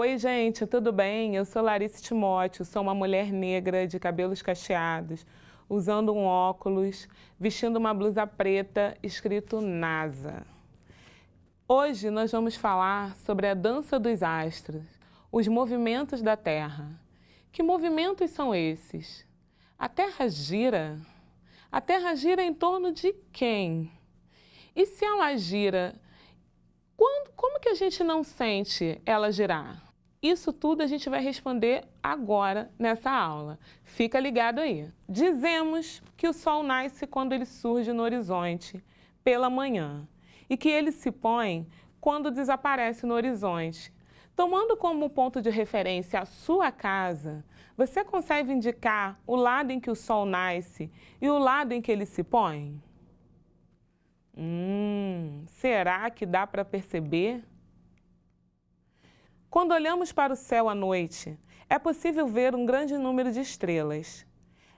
Oi, gente, tudo bem? Eu sou Larissa Timóteo, sou uma mulher negra de cabelos cacheados, usando um óculos, vestindo uma blusa preta escrito NASA. Hoje nós vamos falar sobre a dança dos astros, os movimentos da Terra. Que movimentos são esses? A Terra gira? A Terra gira em torno de quem? E se ela gira, como que a gente não sente ela girar? Isso tudo a gente vai responder agora nessa aula. Fica ligado aí. Dizemos que o Sol nasce quando ele surge no horizonte, pela manhã, e que ele se põe quando desaparece no horizonte. Tomando como ponto de referência a sua casa, você consegue indicar o lado em que o Sol nasce e o lado em que ele se põe? Será que dá para perceber? Quando olhamos para o céu à noite, é possível ver um grande número de estrelas.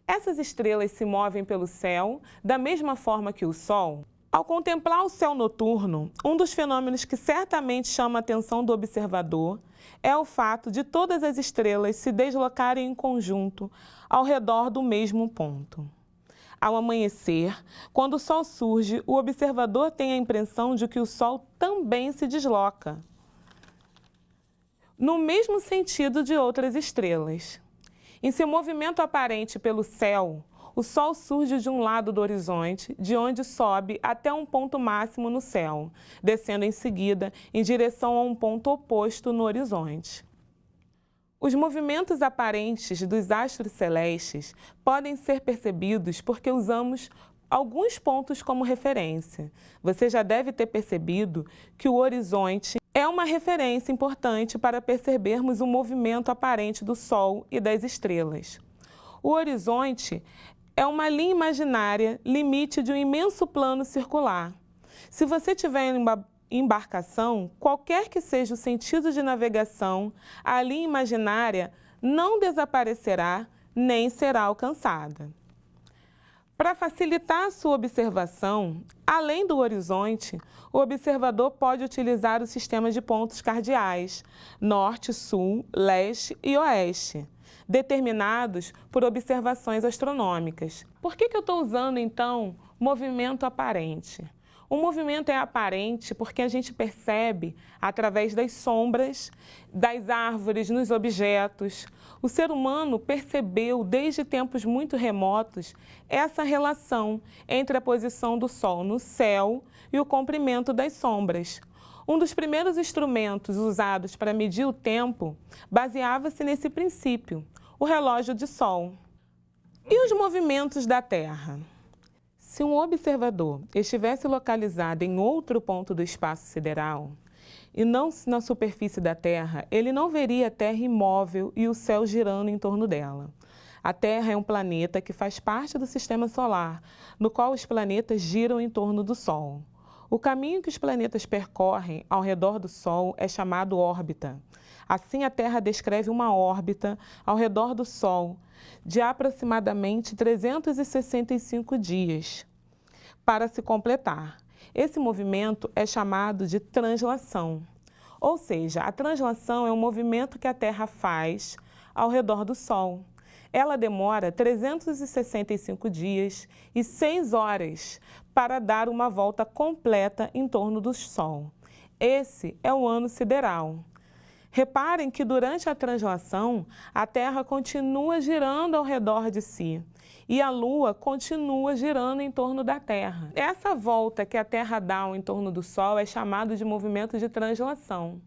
Essas estrelas se movem pelo céu da mesma forma que o Sol. Ao contemplar o céu noturno, um dos fenômenos que certamente chama a atenção do observador é o fato de todas as estrelas se deslocarem em conjunto ao redor do mesmo ponto. Ao amanhecer, quando o Sol surge, o observador tem a impressão de que o Sol também se desloca no mesmo sentido de outras estrelas. Em seu movimento aparente pelo céu, o Sol surge de um lado do horizonte, de onde sobe até um ponto máximo no céu, descendo em seguida em direção a um ponto oposto no horizonte. Os movimentos aparentes dos astros celestes podem ser percebidos porque usamos alguns pontos como referência. Você já deve ter percebido que o horizonte é uma referência importante para percebermos o movimento aparente do Sol e das estrelas. O horizonte é uma linha imaginária, limite de um imenso plano circular. Se você tiver em uma embarcação, qualquer que seja o sentido de navegação, a linha imaginária não desaparecerá nem será alcançada. Para facilitar a sua observação, além do horizonte, o observador pode utilizar o sistema de pontos cardeais, norte, sul, leste e oeste, determinados por observações astronômicas. Por que eu estou usando, então, movimento aparente? O movimento é aparente porque a gente percebe através das sombras, das árvores, nos objetos. O ser humano percebeu desde tempos muito remotos essa relação entre a posição do Sol no céu e o comprimento das sombras. Um dos primeiros instrumentos usados para medir o tempo baseava-se nesse princípio, o relógio de Sol. E os movimentos da Terra? Se um observador estivesse localizado em outro ponto do espaço sideral, e não na superfície da Terra, ele não veria a Terra imóvel e o céu girando em torno dela. A Terra é um planeta que faz parte do Sistema Solar, no qual os planetas giram em torno do Sol. O caminho que os planetas percorrem ao redor do Sol é chamado órbita. Assim, a Terra descreve uma órbita ao redor do Sol de aproximadamente 365 dias para se completar. Esse movimento é chamado de translação. Ou seja, a translação é um movimento que a Terra faz ao redor do Sol. Ela demora 365 dias e 6 horas para dar uma volta completa em torno do Sol. Esse é o ano sideral. Reparem que durante a translação, a Terra continua girando ao redor de si e a Lua continua girando em torno da Terra. Essa volta que a Terra dá em torno do Sol é chamado de movimento de translação.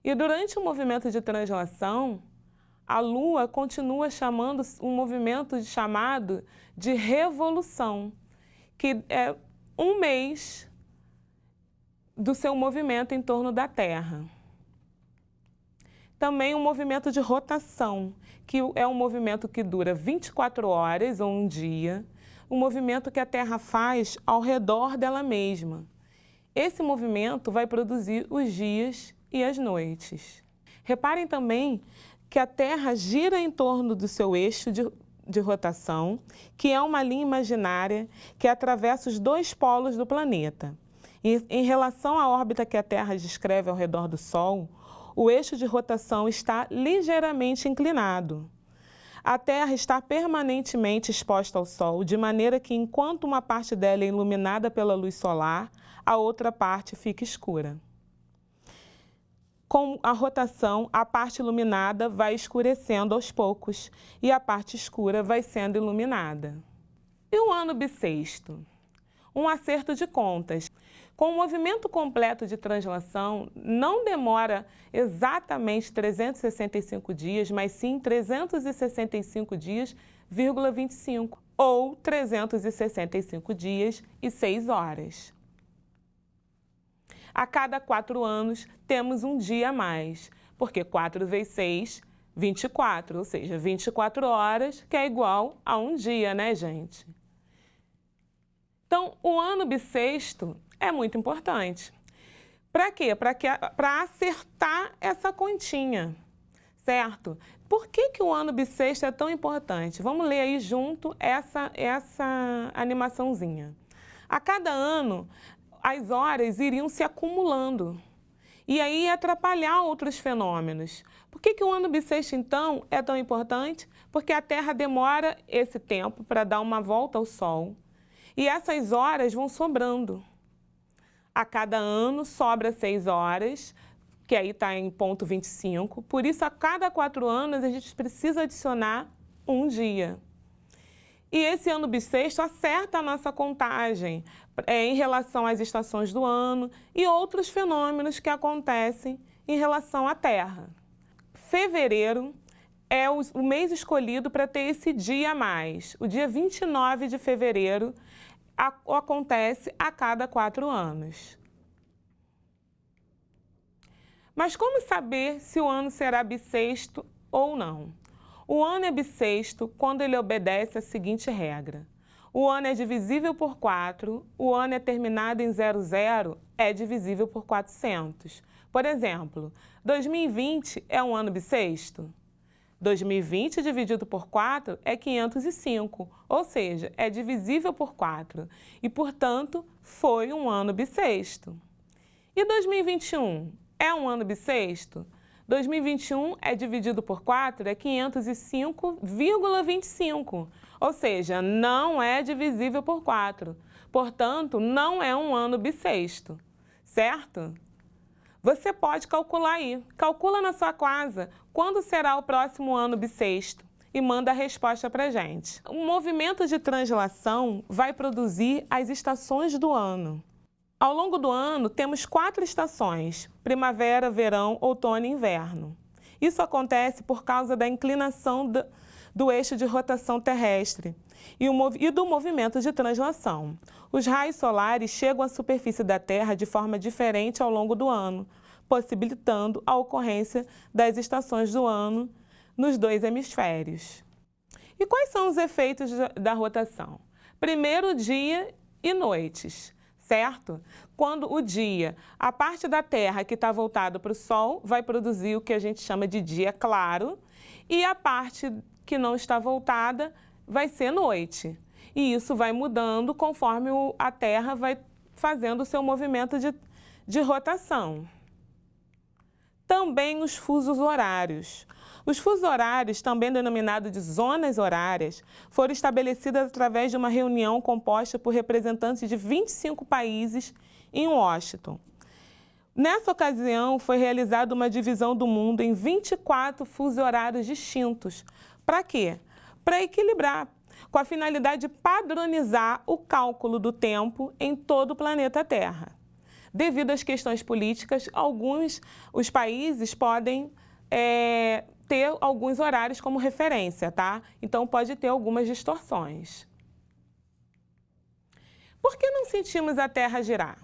E durante o movimento de translação, a Lua continua chamando um movimento chamado de revolução, que é um mês do seu movimento em torno da Terra. Também um movimento de rotação, que é um movimento que dura 24 horas ou um dia, um movimento que a Terra faz ao redor dela mesma. Esse movimento vai produzir os dias e as noites. Reparem também que a Terra gira em torno do seu eixo de rotação, que é uma linha imaginária que atravessa os dois polos do planeta. E, em relação à órbita que a Terra descreve ao redor do Sol, o eixo de rotação está ligeiramente inclinado. A Terra está permanentemente exposta ao Sol, de maneira que, enquanto uma parte dela é iluminada pela luz solar, a outra parte fica escura. Com a rotação, a parte iluminada vai escurecendo aos poucos e a parte escura vai sendo iluminada. E o ano bissexto? Um acerto de contas. Com o movimento completo de translação, não demora exatamente 365 dias, mas sim 365 dias,25, ou 365 dias e 6 horas. A cada 4 anos, temos um dia a mais, porque 4 vezes 6, 24, ou seja, 24 horas, que é igual a um dia, né, gente? Então, o ano bissexto é muito importante. Para quê? Para acertar essa continha, certo? Por que o ano bissexto é tão importante? Vamos ler aí junto essa animaçãozinha. A cada ano, as horas iriam se acumulando e aí ia atrapalhar outros fenômenos. Por que o ano bissexto, então, é tão importante? Porque a Terra demora esse tempo para dar uma volta ao Sol e essas horas vão sobrando. A cada ano sobra 6 horas, que aí está em ponto 25, por isso a cada 4 anos a gente precisa adicionar um dia. E esse ano bissexto acerta a nossa contagem em relação às estações do ano e outros fenômenos que acontecem em relação à Terra. Fevereiro é o mês escolhido para ter esse dia a mais. O dia 29 de fevereiro acontece a cada 4 anos. Mas como saber se o ano será bissexto ou não? O ano é bissexto quando ele obedece à seguinte regra. O ano é divisível por 4, o ano é terminado em 00, é divisível por 400. Por exemplo, 2020 é um ano bissexto? 2020 dividido por 4 é 505, ou seja, é divisível por 4 e, portanto, foi um ano bissexto. E 2021 é um ano bissexto? 2021 é dividido por 4 é 505,25, ou seja, não é divisível por 4. Portanto, não é um ano bissexto, certo? Você pode calcular aí. Calcula na sua casa quando será o próximo ano bissexto e manda a resposta para a gente. O movimento de translação vai produzir as estações do ano. Ao longo do ano, temos 4 estações: primavera, verão, outono e inverno. Isso acontece por causa da inclinação do eixo de rotação terrestre e do movimento de translação. Os raios solares chegam à superfície da Terra de forma diferente ao longo do ano, possibilitando a ocorrência das estações do ano nos 2 hemisférios. E quais são os efeitos da rotação? Primeiro, dia e noites, certo? Quando o dia, a parte da Terra que está voltada para o Sol vai produzir o que a gente chama de dia claro e a parte que não está voltada vai ser noite. E isso vai mudando conforme a Terra vai fazendo o seu movimento de rotação. Também os fusos horários. Os fusos horários, também denominados de zonas horárias, foram estabelecidos através de uma reunião composta por representantes de 25 países em Washington. Nessa ocasião, foi realizada uma divisão do mundo em 24 fusos horários distintos. Para quê? Para equilibrar, com a finalidade de padronizar o cálculo do tempo em todo o planeta Terra. Devido às questões políticas, os países podem ter alguns horários como referência, tá? Então, pode ter algumas distorções. Por que não sentimos a Terra girar?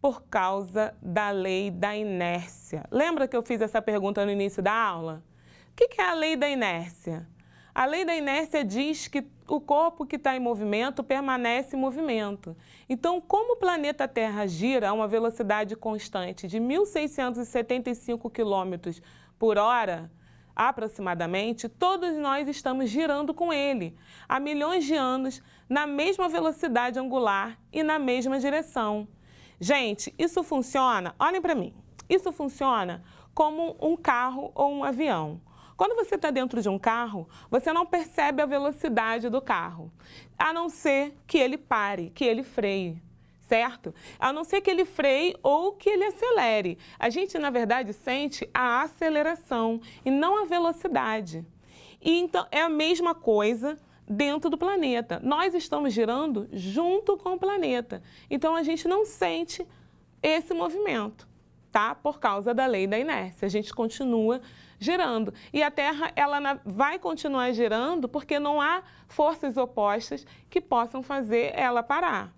Por causa da lei da inércia. Lembra que eu fiz essa pergunta no início da aula? O que é a lei da inércia? A lei da inércia diz que o corpo que está em movimento permanece em movimento. Então, como o planeta Terra gira a uma velocidade constante de 1.675 km por hora, aproximadamente, todos nós estamos girando com ele há milhões de anos na mesma velocidade angular e na mesma direção. Gente, isso funciona? Olhem para mim. Isso funciona como um carro ou um avião. Quando você está dentro de um carro, você não percebe a velocidade do carro, a não ser que ele pare, que ele freie, certo? A não ser que ele freie ou que ele acelere. A gente, na verdade, sente a aceleração e não a velocidade. E então, é a mesma coisa dentro do planeta. Nós estamos girando junto com o planeta. Então, a gente não sente esse movimento, tá? Por causa da lei da inércia. A gente continua girando. E a Terra, ela vai continuar girando porque não há forças opostas que possam fazer ela parar.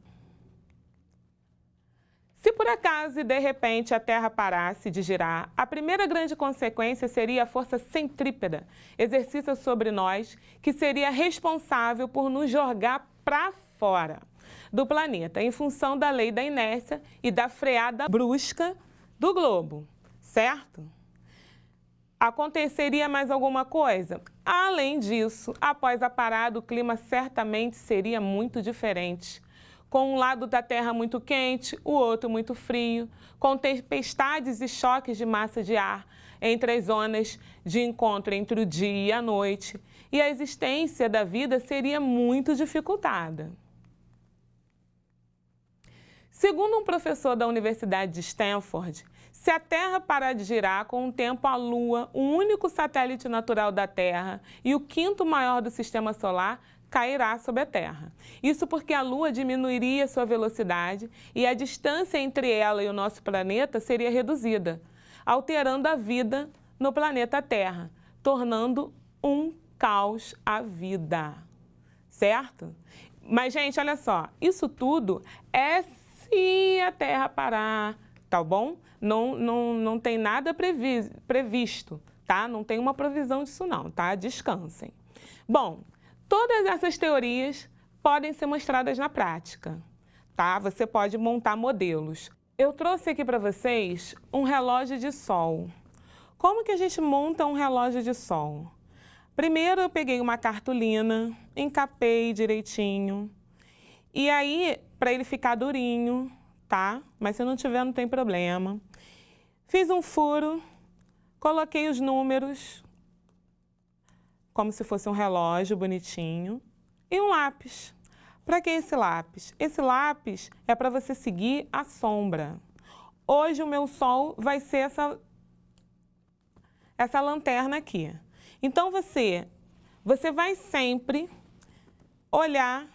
Se por acaso e de repente a Terra parasse de girar, a primeira grande consequência seria a força centrípeta, exercida sobre nós, que seria responsável por nos jogar para fora do planeta, em função da lei da inércia e da freada brusca do globo, certo? Aconteceria mais alguma coisa? Além disso, após a parada, o clima certamente seria muito diferente, com um lado da Terra muito quente, o outro muito frio, com tempestades e choques de massa de ar entre as zonas de encontro entre o dia e a noite, e a existência da vida seria muito dificultada. Segundo um professor da Universidade de Stanford, se a Terra parar de girar, com o tempo a Lua, o único satélite natural da Terra e o quinto maior do Sistema Solar, cairá sobre a Terra. Isso porque a Lua diminuiria sua velocidade e a distância entre ela e o nosso planeta seria reduzida, alterando a vida no planeta Terra, tornando um caos a vida, certo? Mas, gente, olha só, isso tudo é se a Terra parar, tá bom? Não tem nada previsto, tá? Não tem uma provisão disso não, tá? Descansem. Bom, todas essas teorias podem ser mostradas na prática, tá? Você pode montar modelos. Eu trouxe aqui para vocês um relógio de sol. Como que a gente monta um relógio de sol? Primeiro eu peguei uma cartolina, encapei direitinho, e aí, para ele ficar durinho, tá? Mas se não tiver, não tem problema. Fiz um furo, coloquei os números, como se fosse um relógio bonitinho, e um lápis. Para que esse lápis? Esse lápis é para você seguir a sombra. Hoje o meu sol vai ser essa lanterna aqui. Então você vai sempre olhar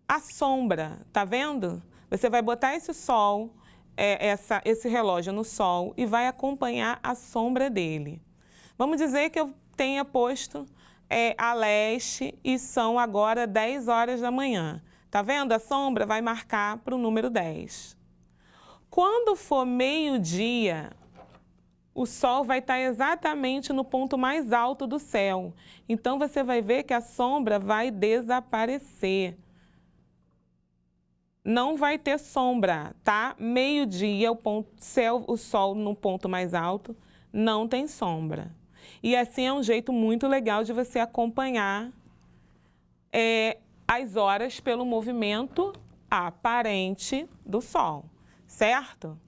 a sombra, tá vendo? Você vai botar esse sol, esse relógio no sol e vai acompanhar a sombra dele. Vamos dizer que eu tenha posto a leste e são agora 10 horas da manhã. Tá vendo? A sombra vai marcar para o número 10. Quando for meio-dia, o sol vai estar exatamente no ponto mais alto do céu. Então, você vai ver que a sombra vai desaparecer. Não vai ter sombra, tá? Meio-dia, o sol no ponto mais alto, não tem sombra. E assim é um jeito muito legal de você acompanhar as horas pelo movimento aparente do sol, certo?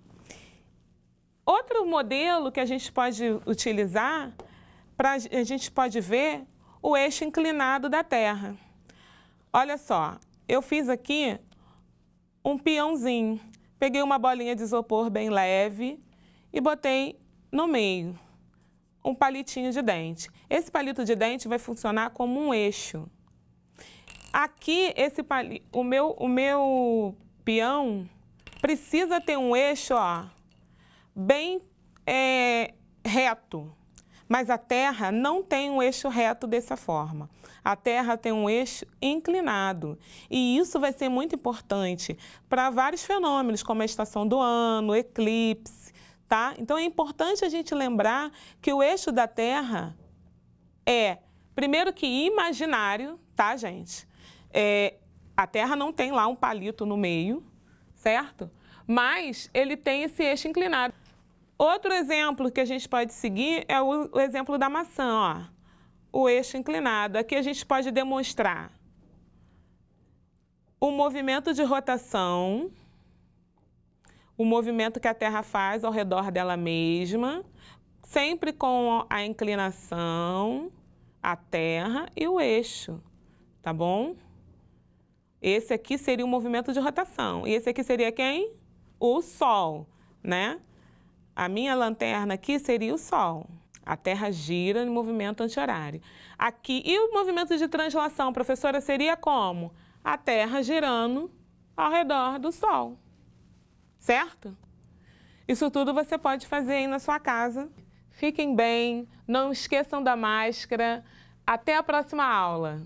Outro modelo que a gente pode utilizar, a gente pode ver o eixo inclinado da Terra. Olha só, eu fiz aqui um peãozinho. Peguei uma bolinha de isopor bem leve e botei no meio um palitinho de dente. Esse palito de dente vai funcionar como um eixo. Aqui, o meu peão precisa ter um eixo, ó, bem reto. Mas a Terra não tem um eixo reto dessa forma. A Terra tem um eixo inclinado. E isso vai ser muito importante para vários fenômenos, como a estação do ano, eclipse, tá? Então é importante a gente lembrar que o eixo da Terra primeiro que imaginário, tá, gente? A Terra não tem lá um palito no meio, certo? Mas ele tem esse eixo inclinado. Outro exemplo que a gente pode seguir é o exemplo da maçã, ó. O eixo inclinado. Aqui a gente pode demonstrar o movimento de rotação, o movimento que a Terra faz ao redor dela mesma, sempre com a inclinação, a Terra e o eixo, tá bom? Esse aqui seria o movimento de rotação. E esse aqui seria quem? O Sol, né? A minha lanterna aqui seria o Sol. A Terra gira em movimento anti-horário. Aqui, e o movimento de translação, professora, seria como? A Terra girando ao redor do Sol. Certo? Isso tudo você pode fazer aí na sua casa. Fiquem bem, não esqueçam da máscara. Até a próxima aula!